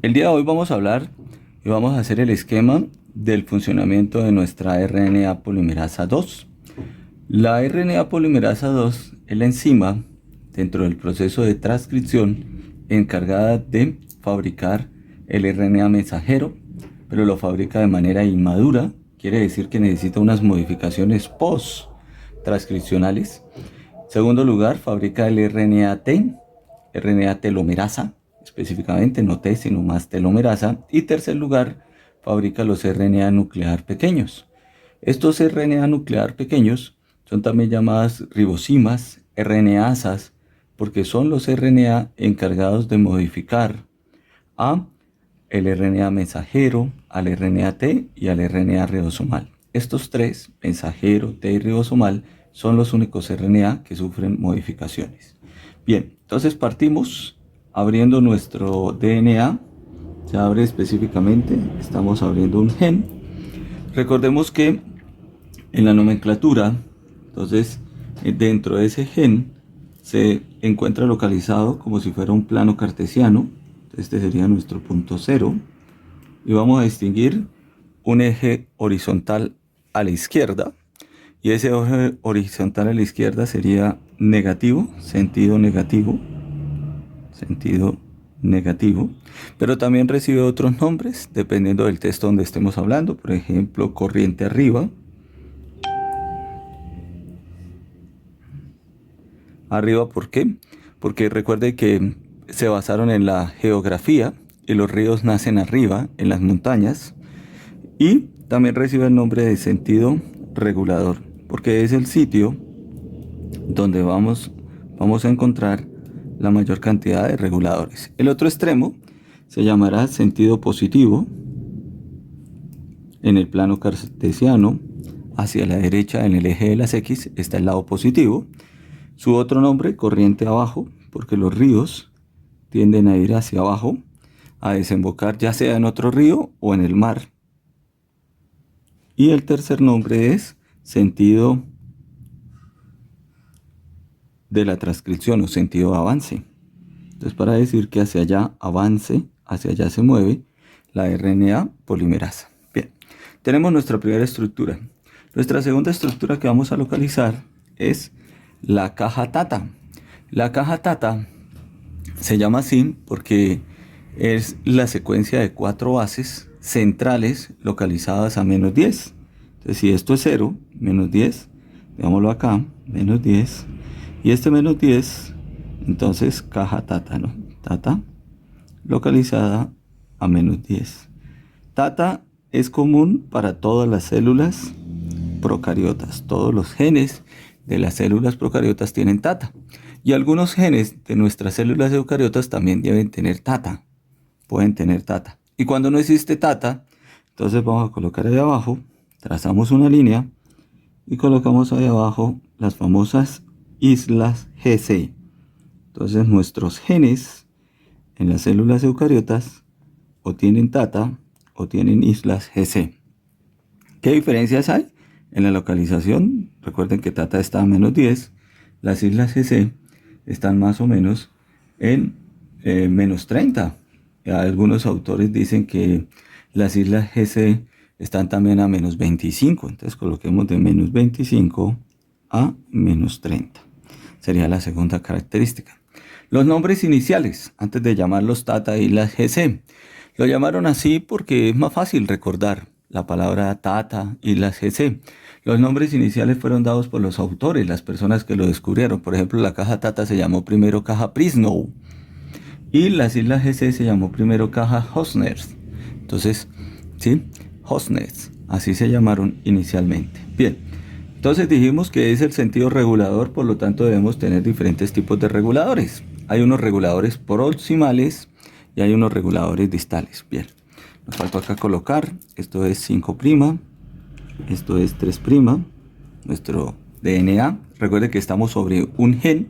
El día de hoy vamos a hablar y vamos a hacer el esquema del funcionamiento de nuestra RNA polimerasa 2. La RNA polimerasa 2 es la enzima dentro del proceso de transcripción encargada de fabricar el RNA mensajero, pero lo fabrica de manera inmadura, quiere decir que necesita unas modificaciones post-transcripcionales. Segundo lugar, fabrica el RNA-T, RNA telomerasa, específicamente no T sino más telomerasa. Y tercer lugar, fabrica los RNA nuclear pequeños. Estos RNA nuclear pequeños son también llamadas ribosimas, RNasas, porque son los RNA encargados de modificar a el RNA mensajero, al RNA-T y al RNA ribosomal. Estos tres, mensajero, T y ribosomal, son los únicos RNA que sufren modificaciones. Bien, entonces partimos abriendo nuestro DNA. Se abre específicamente, estamos abriendo un gen. Recordemos que en la nomenclatura, entonces dentro de ese gen se encuentra localizado como si fuera un plano cartesiano. Este sería nuestro punto cero. Y vamos a distinguir un eje horizontal a la izquierda. Y ese eje horizontal a la izquierda sería negativo, sentido negativo. Sentido negativo. Pero también recibe otros nombres dependiendo del texto donde estemos hablando. Por ejemplo, corriente arriba. Arriba, ¿por qué? Porque recuerde que se basaron en la geografía y los ríos nacen arriba, en las montañas. Y también recibe el nombre de sentido regulador, porque es el sitio donde vamos a encontrar la mayor cantidad de reguladores. El otro extremo se llamará sentido positivo. En el plano cartesiano, hacia la derecha en el eje de las X está el lado positivo. Su otro nombre, corriente abajo, porque los ríos tienden a ir hacia abajo, a desembocar ya sea en otro río o en el mar. Y el tercer nombre es sentido de la transcripción o sentido de avance. Entonces, para decir que hacia allá avance, hacia allá se mueve la RNA polimerasa. Bien, tenemos nuestra primera estructura. Nuestra segunda estructura que vamos a localizar es la caja Tata. La caja Tata se llama así porque es la secuencia de 4 bases centrales localizadas a menos 10. Entonces, si esto es 0, menos 10, digámoslo acá, menos 10. Y este menos 10, entonces caja Tata, ¿no? Tata localizada a menos 10. Tata es común para todas las células procariotas. Todos los genes de las células procariotas tienen Tata. Y algunos genes de nuestras células eucariotas también deben tener Tata. Pueden tener Tata. Y cuando no existe Tata, entonces vamos a colocar ahí abajo, trazamos una línea y colocamos ahí abajo las famosas islas GC. Entonces nuestros genes en las células eucariotas o tienen Tata o tienen islas GC. ¿Qué diferencias hay? En la localización, recuerden que Tata está a menos 10, las islas GC están más o menos en menos 30. Algunos autores dicen que las islas GC están también a menos 25, entonces coloquemos de menos 25 a menos 30. Sería la segunda característica. Los nombres iniciales, antes de llamarlos Tata y islas GC, lo llamaron así porque es más fácil recordar la palabra Tata y las GC. Los nombres iniciales fueron dados por los autores, las personas que lo descubrieron. Por ejemplo, la caja Tata se llamó primero caja Prisnow y las islas GC se llamó primero caja Hosners. Entonces, ¿sí? Hosners, así se llamaron inicialmente. Bien, entonces dijimos que es el sentido regulador, por lo tanto debemos tener diferentes tipos de reguladores. Hay unos reguladores proximales y hay unos reguladores distales. Bien, nos falta acá colocar, esto es 5', esto es 3', nuestro DNA. Recuerde que estamos sobre un gen.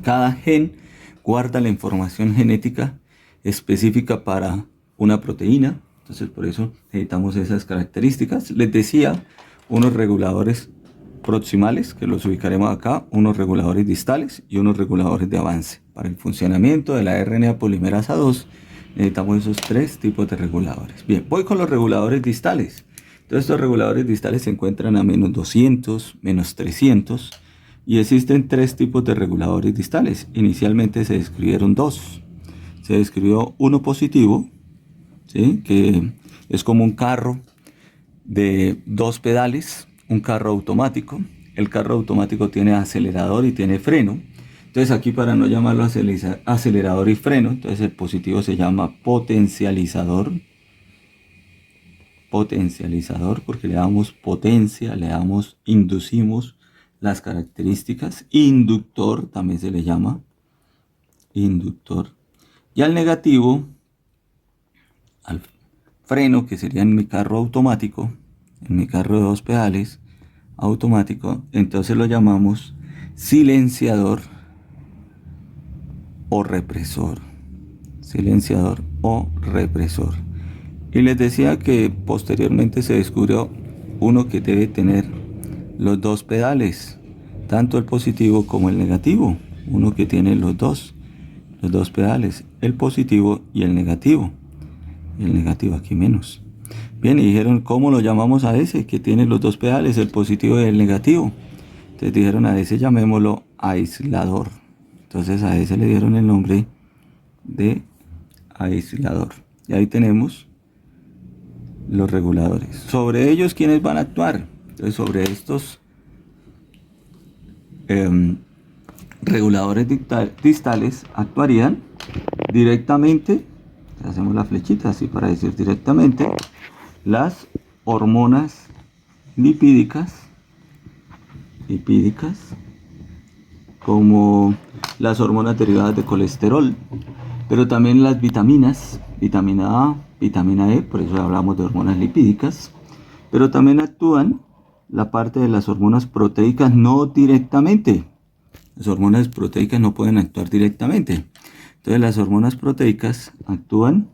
Cada gen guarda la información genética específica para una proteína. Entonces por eso necesitamos esas características. Les decía, unos reguladores proximales, que los ubicaremos acá, unos reguladores distales y unos reguladores de avance. Para el funcionamiento de la RNA polimerasa 2 Necesitamos esos tres tipos de reguladores. Bien, voy con los reguladores distales. Entonces estos reguladores distales se encuentran a menos 200, menos 300 y existen tres tipos de reguladores distales. Inicialmente se describieron dos. Se describió uno positivo, ¿sí?, que es como un carro de dos pedales, un carro automático. El carro automático tiene acelerador y tiene freno. Entonces aquí, para no llamarlo acelerador y freno, entonces el positivo se llama potencializador. Potencializador porque le damos potencia, inducimos las características. Inductor también se le llama inductor. Y al negativo, al freno, que sería en mi carro automático, en mi carro de dos pedales automático, entonces lo llamamos silenciador o represor. Silenciador o represor. Y les decía que posteriormente se descubrió uno que debe tener los dos pedales, tanto el positivo como el negativo. Uno que tiene los dos pedales, el positivo y el negativo. Y el negativo aquí menos. Bien, y dijeron, ¿cómo lo llamamos a ese que tiene los dos pedales, el positivo y el negativo? Entonces dijeron, a ese llamémoslo aislador. Entonces a ese le dieron el nombre de aislador. Y ahí tenemos los reguladores. Sobre ellos, ¿quiénes van a actuar? Entonces, sobre estos reguladores distales actuarían directamente, hacemos la flechita así para decir directamente, las hormonas lipídicas, como las hormonas derivadas de colesterol, pero también las vitaminas, vitamina A, vitamina E, por eso hablamos de hormonas lipídicas, pero también actúan la parte de las hormonas proteicas no directamente. Las hormonas proteicas no pueden actuar directamente. Entonces las hormonas proteicas actúan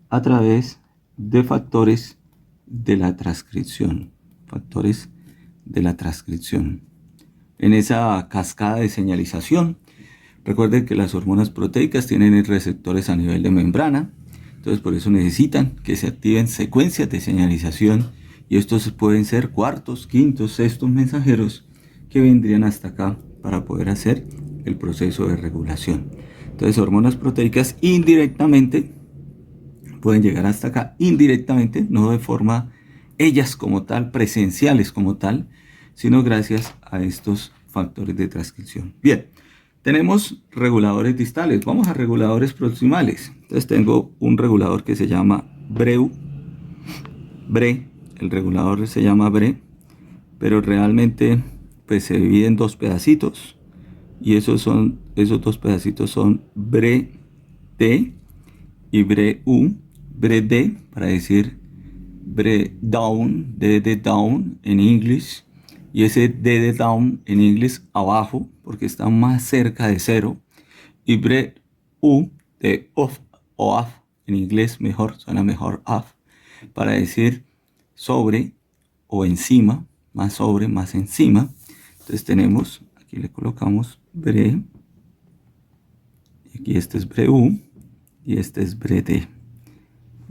a través de factores de la transcripción. Factores de la transcripción. En esa cascada de señalización, recuerden que las hormonas proteicas tienen receptores a nivel de membrana. Entonces por eso necesitan que se activen secuencias de señalización. Y estos pueden ser cuartos, quintos, sextos mensajeros que vendrían hasta acá para poder hacer el proceso de regulación. Entonces hormonas proteicas indirectamente pueden llegar hasta acá, indirectamente, no de forma ellas como tal, presenciales como tal, sino gracias a estos factores de transcripción. Bien, tenemos reguladores distales, vamos a reguladores proximales. Entonces tengo un regulador que se llama BRE, el regulador se llama BRE, pero realmente pues se divide en dos pedacitos, y esos dos pedacitos son BRE-D y BRE-U. BRE-D para decir BRE-down, D de down en inglés, y ese D de down en inglés abajo porque está más cerca de cero, y BRE-U de off o off en inglés, mejor, suena mejor off, para decir sobre o encima, más sobre, más encima. Entonces tenemos, aquí le colocamos BRE, y aquí este es BRE-U y este es BRE-D.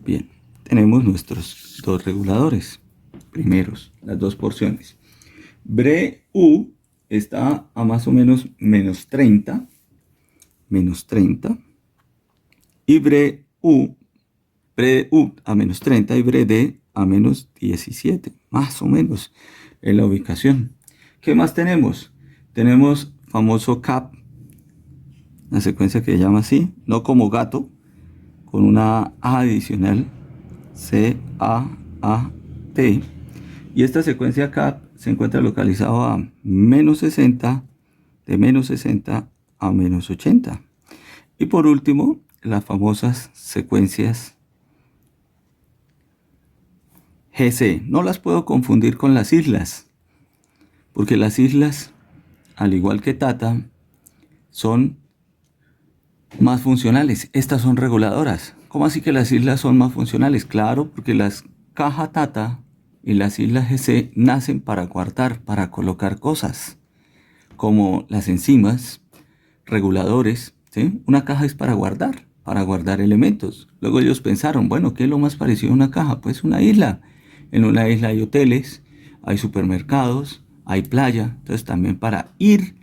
Bien, tenemos nuestros dos reguladores primeros, las dos porciones. BRE-U está a más o menos menos 30, y BRE-U a menos 30 y BRE-D a menos 17, más o menos en la ubicación. ¿Qué más tenemos? Tenemos famoso CAP, una secuencia que se llama así, no como gato, con una A adicional, C-A-A-T, y esta secuencia CAP se encuentra localizado a menos 60, de menos 60 a menos 80. Y por último, las famosas secuencias GC. No las puedo confundir con las islas, porque las islas, al igual que Tata, son más funcionales. Estas son reguladoras. ¿Cómo así que las islas son más funcionales? Claro, porque las caja Tata y las islas GC nacen para guardar, para colocar cosas, como las enzimas, reguladores, ¿sí? Una caja es para guardar para guardar elementos. Luego ellos pensaron, bueno, ¿qué es lo más parecido a una caja? Pues una isla. En una isla hay hoteles, hay supermercados, hay playa. Entonces también para ir,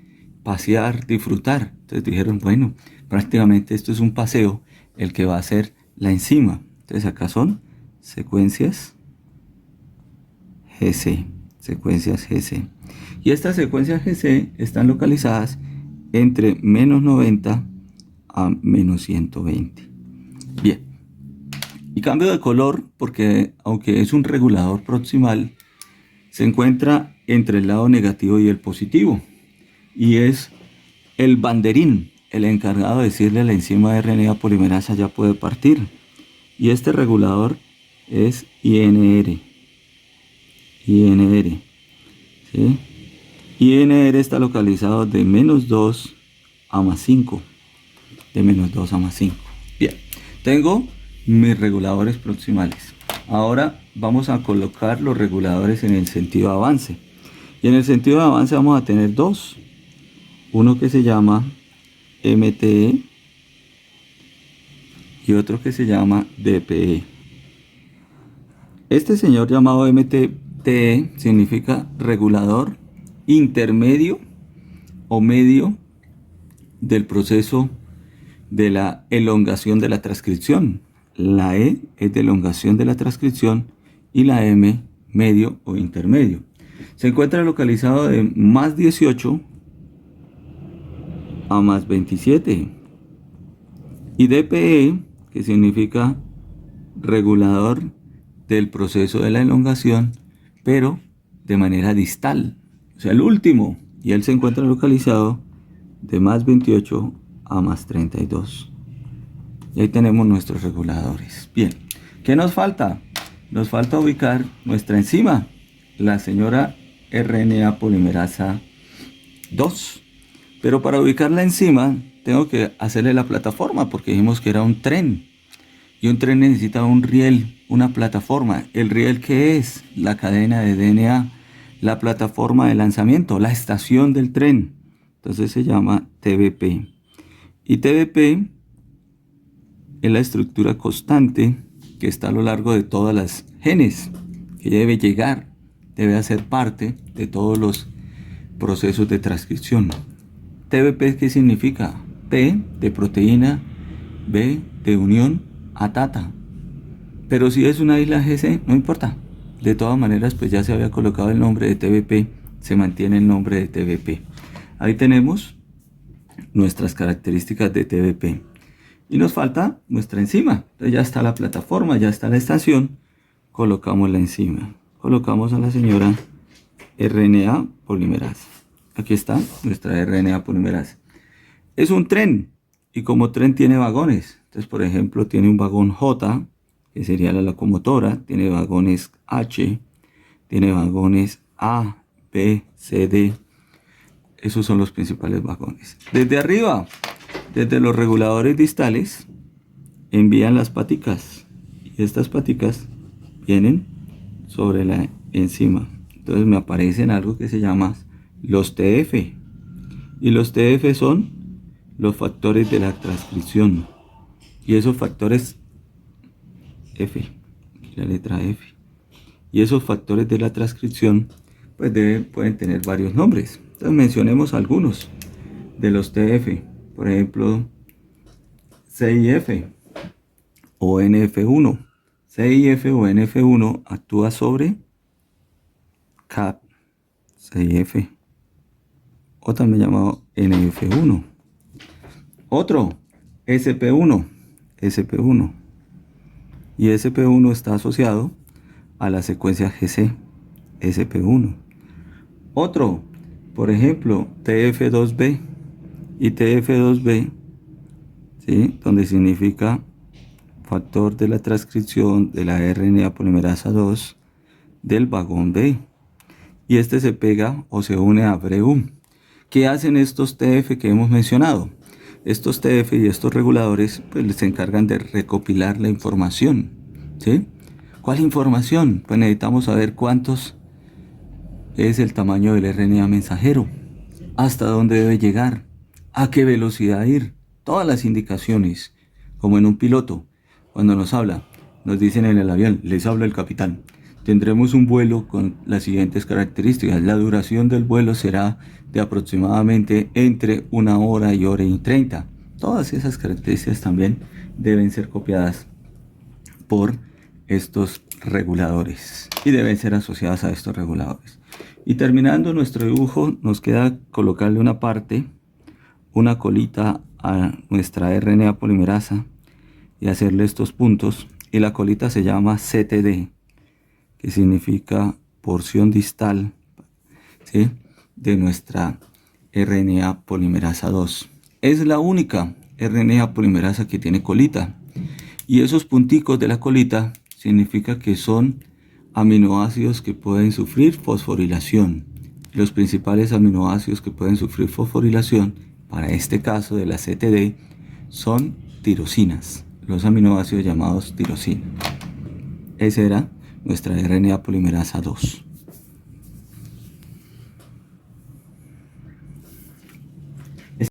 pasear, disfrutar. Entonces dijeron, bueno, prácticamente esto es un paseo el que va a ser la enzima. Entonces acá son secuencias GC. Secuencias GC. Y estas secuencias GC están localizadas entre menos 90 a menos 120. Bien. Y cambio de color porque aunque es un regulador proximal, se encuentra entre el lado negativo y el positivo. Y es el banderín, el encargado de decirle a la enzima RNA polimerasa ya puede partir. Y este regulador es INR. INR. ¿Sí? INR está localizado de menos 2 a más 5. De menos 2 a más 5. Bien, tengo mis reguladores proximales. Ahora vamos a colocar los reguladores en el sentido de avance. Y en el sentido de avance vamos a tener dos. Uno que se llama MTE y otro que se llama DPE. Este señor llamado MTE significa regulador intermedio o medio del proceso de la elongación de la transcripción. La E es de elongación de la transcripción y la M medio o intermedio. Se encuentra localizado de más 18 a más 27. Y DPE, que significa regulador del proceso de la elongación, pero de manera distal. O sea, el último. Y él se encuentra localizado de más 28 a más 32. Y ahí tenemos nuestros reguladores. Bien, ¿qué nos falta? Nos falta ubicar nuestra enzima, la señora RNA polimerasa 2. Pero para ubicar la enzima tengo que hacerle la plataforma porque dijimos que era un tren. Y un tren necesita un riel, una plataforma. ¿El riel qué es? La cadena de DNA. La plataforma de lanzamiento, la estación del tren. Entonces se llama TBP. Y TBP es la estructura constante que está a lo largo de todas las genes, que debe llegar, debe hacer parte de todos los procesos de transcripción. TBP, ¿qué significa? P de proteína, B de unión, a tata. Pero si es una isla GC, no importa. De todas maneras, pues ya se había colocado el nombre de TBP, se mantiene el nombre de TBP. Ahí tenemos nuestras características de TBP. Y nos falta nuestra enzima. Entonces ya está la plataforma, ya está la estación. Colocamos la enzima. Colocamos a la señora RNA polimerasa. Aquí está nuestra RNA polimerasa. Es un tren. Y como tren tiene vagones. Entonces, por ejemplo, tiene un vagón J, que sería la locomotora. Tiene vagones H. Tiene vagones A, B, C, D. Esos son los principales vagones. Desde arriba, desde los reguladores distales, envían las paticas. Y estas paticas vienen sobre la enzima. Entonces me aparecen algo que se llama los TF. Y los TF son los factores de la transcripción. Y esos factores F, la letra F. Y esos factores de la transcripción pues pueden tener varios nombres. Entonces mencionemos algunos de los TF. Por ejemplo, CIF o NF1. CIF o NF1 actúa sobre CAP, CIF, o también llamado NF1. Otro, SP1, SP1. Y SP1 está asociado a la secuencia GC, SP1. Otro, por ejemplo, TF2B y TF2B, ¿sí? Donde significa factor de la transcripción de la RNA polimerasa 2 del vagón B. Y este se pega o se une a BREU. ¿Qué hacen estos TF que hemos mencionado? Estos TF y estos reguladores pues se encargan de recopilar la información, ¿sí? ¿Cuál información? Pues necesitamos saber cuántos es el tamaño del RNA mensajero, hasta dónde debe llegar, a qué velocidad ir, todas las indicaciones como en un piloto. Cuando nos habla, nos dicen en el avión, les habla el capitán. Tendremos un vuelo con las siguientes características. La duración del vuelo será de aproximadamente entre 1 hora y 1 hora y 30. Todas esas características también deben ser copiadas por estos reguladores y deben ser asociadas a estos reguladores. Y terminando nuestro dibujo, nos queda colocarle una parte, una colita a nuestra RNA polimerasa y hacerle estos puntos. Y la colita se llama CTD, que significa porción distal, ¿sí?, de nuestra RNA polimerasa 2. Es la única RNA polimerasa que tiene colita. Y esos punticos de la colita significa que son aminoácidos que pueden sufrir fosforilación. Los principales aminoácidos que pueden sufrir fosforilación, para este caso de la CTD, son tirosinas, los aminoácidos llamados tirosina. Esa era nuestra RNA polimerasa 2.